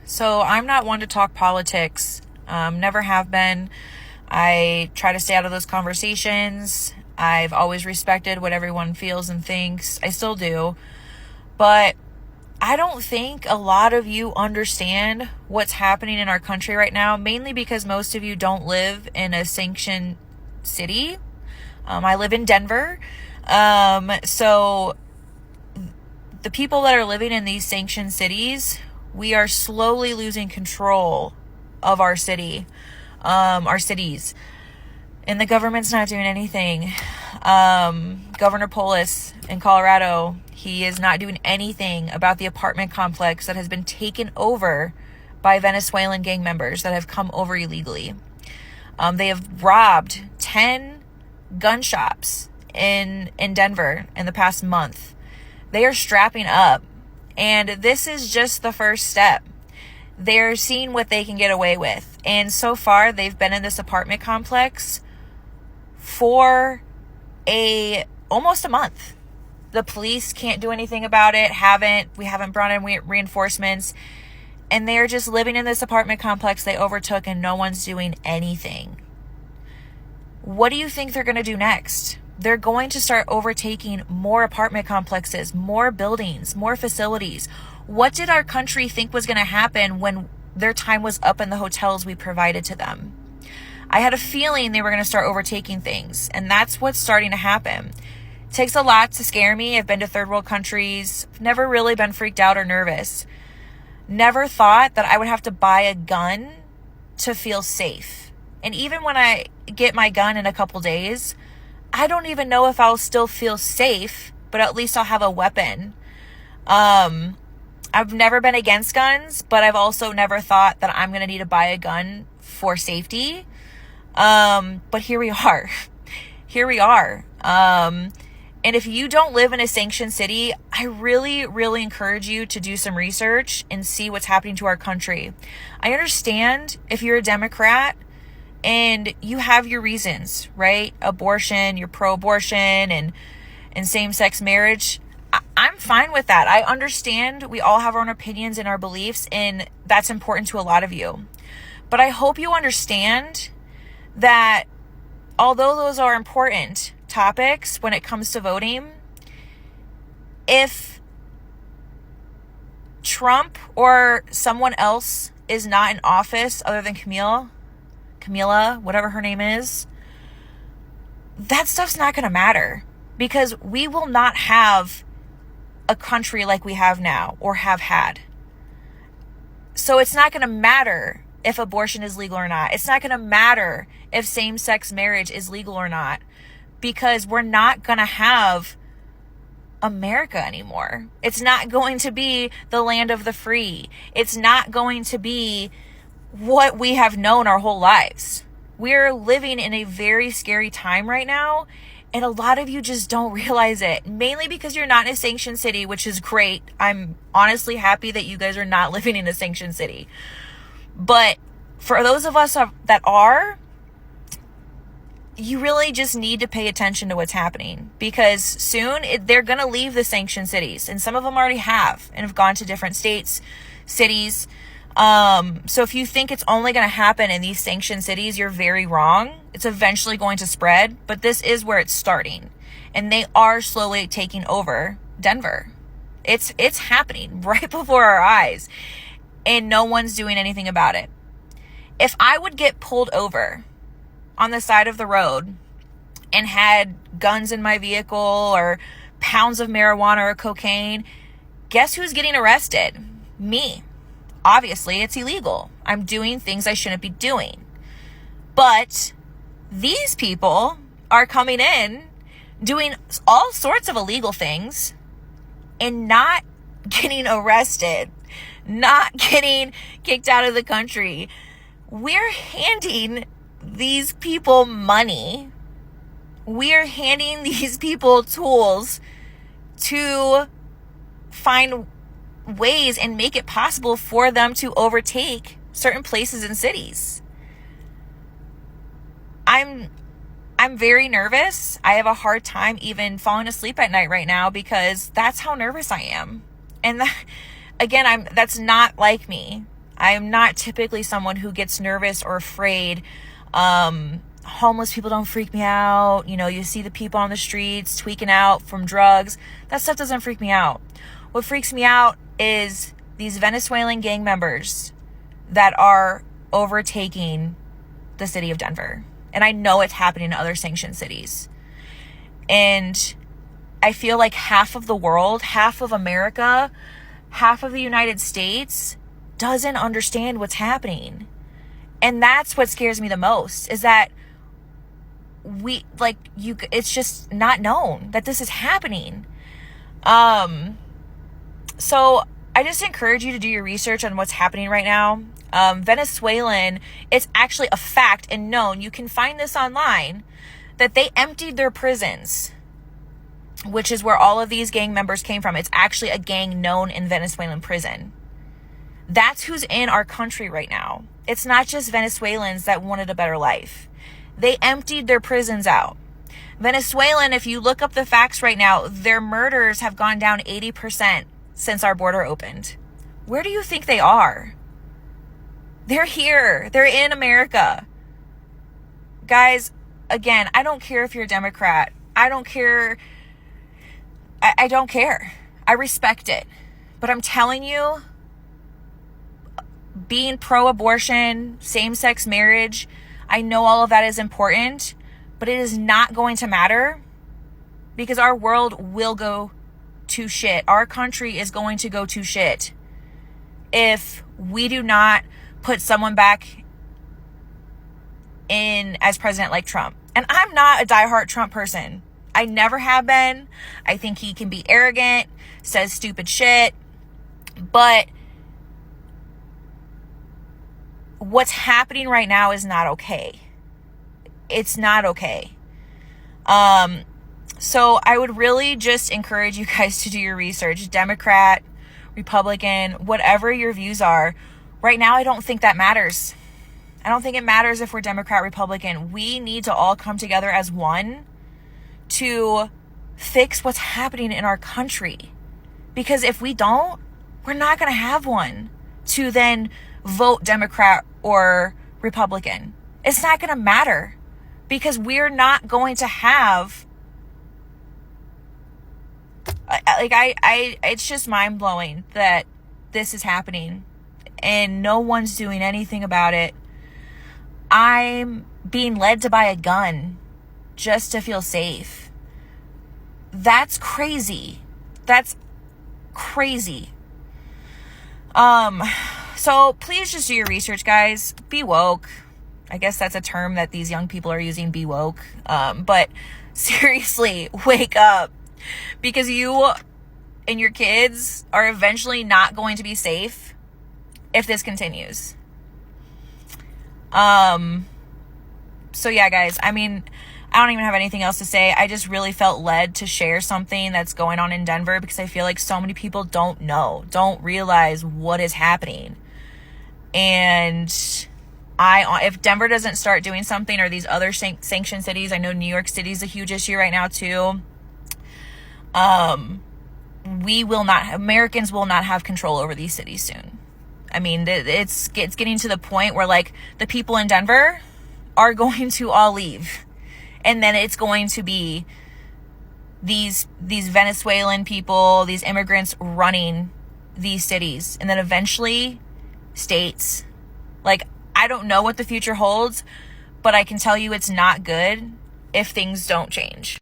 So I'm not one to talk politics. Never have been. I try to stay out of those conversations. I've always respected what everyone feels and thinks. I still do. But I don't think a lot of you understand what's happening in our country right now, mainly because most of you don't live in a sanctioned city. I live in Denver. So the people that are living in these sanctioned cities, we are slowly losing control of our cities. And the government's not doing anything. Governor Polis in Colorado, he is not doing anything about the apartment complex that has been taken over by Venezuelan gang members that have come over illegally. They have robbed 10 gun shops in Denver in the past month. They are strapping up, and this is just the first step. They're seeing what they can get away with. And so far, they've been in this apartment complex for almost a month. The police can't do anything about it. We haven't brought in reinforcements. And they're just living in this apartment complex they overtook, and no one's doing anything. What do you think they're going to do next? They're going to start overtaking more apartment complexes, more buildings, more facilities. What did our country think was going to happen when their time was up in the hotels we provided to them? I had a feeling they were going to start overtaking things, and that's what's starting to happen. It takes a lot to scare me. I've been to third world countries. I've never really been freaked out or nervous. Never thought that I would have to buy a gun to feel safe. And even when I get my gun in a couple days, I don't even know if I'll still feel safe, but at least I'll have a weapon. I've never been against guns, but I've also never thought that I'm going to need to buy a gun for safety. But here we are. Here we are. And if you don't live in a sanctioned city, I really, really encourage you to do some research and see what's happening to our country. I understand if you're a Democrat and you have your reasons, right? Abortion, you're pro-abortion and same-sex marriage. I'm fine with that. I understand we all have our own opinions and our beliefs, and that's important to a lot of you. But I hope you understand that although those are important topics when it comes to voting, if Trump or someone else is not in office other than Camila, whatever her name is, that stuff's not going to matter, because we will not have a country like we have now or have had. So it's not going to matter if abortion is legal or not. It's not going to matter if same-sex marriage is legal or not, because we're not going to have America anymore. It's not going to be the land of the free. It's not going to be what we have known our whole lives. We're living in a very scary time right now, and a lot of you just don't realize it, mainly because you're not in a sanctioned city, which is great. I'm honestly happy that you guys are not living in a sanctioned city. But for those of us that are, you really just need to pay attention to what's happening, because soon they're going to leave the sanctioned cities, and some of them already have and have gone to different states, cities. So if you think it's only going to happen in these sanctioned cities, you're very wrong. It's eventually going to spread, but this is where it's starting, and they are slowly taking over Denver. It's happening right before our eyes, and no one's doing anything about it. If I would get pulled over on the side of the road and had guns in my vehicle or pounds of marijuana or cocaine, guess who's getting arrested? Me. Obviously, it's illegal. I'm doing things I shouldn't be doing. But these people are coming in, doing all sorts of illegal things, and not getting arrested, not getting kicked out of the country. We're handing these people money. We're handing these people tools to find ways and make it possible for them to overtake certain places and cities. I'm very nervous. I have a hard time even falling asleep at night right now, because that's how nervous I am. And again, that's not like me. I am not typically someone who gets nervous or afraid. Homeless people don't freak me out. You know, you see the people on the streets tweaking out from drugs. That stuff doesn't freak me out. What freaks me out is these Venezuelan gang members that are overtaking the city of Denver. And I know it's happening in other sanctioned cities. And I feel like half of the world, half of America, half of the United States doesn't understand what's happening. And that's what scares me the most, is that it's just not known that this is happening. So I just encourage you to do your research on what's happening right now. Venezuelan, it's actually a fact and known. You can find this online, that they emptied their prisons, which is where all of these gang members came from. It's actually a gang known in Venezuelan prison. That's who's in our country right now. It's not just Venezuelans that wanted a better life. They emptied their prisons out. Venezuelan, if you look up the facts right now, their murders have gone down 80% since our border opened. Where do you think they are? They're here. They're in America. Guys, again, I don't care if you're a Democrat. I don't care. I don't care. I respect it. But I'm telling you, being pro-abortion, same-sex marriage, I know all of that is important, but it is not going to matter, because our world will go to shit. Our country is going to go to shit if we do not put someone back in as president like Trump. And I'm not a diehard Trump person. I never have been. I think he can be arrogant, says stupid shit, but what's happening right now is not okay. It's not okay. So I would really just encourage you guys to do your research. Democrat, Republican, whatever your views are. Right now, I don't think that matters. I don't think it matters if we're Democrat, Republican. We need to all come together as one to fix what's happening in our country. Because if we don't, we're not going to have one to then vote Democrat or Republican. It's not going to matter, because we're not going to have, it's just mind blowing that this is happening and no one's doing anything about it. I'm being led to buy a gun just to feel safe. That's crazy. That's crazy. So please just do your research, guys. Be woke. I guess that's a term that these young people are using, be woke. But seriously, wake up, because you and your kids are eventually not going to be safe if this continues. So yeah, guys, I mean, I don't even have anything else to say. I just really felt led to share something that's going on in Denver, because I feel like so many people don't realize what is happening. And if Denver doesn't start doing something, or these other sanctioned cities, I know New York City is a huge issue right now too. Americans will not have control over these cities soon. I mean, it's getting to the point where, like, the people in Denver are going to all leave. And then it's going to be these Venezuelan people, these immigrants running these cities. And then eventually states. Like, I don't know what the future holds, but I can tell you it's not good if things don't change.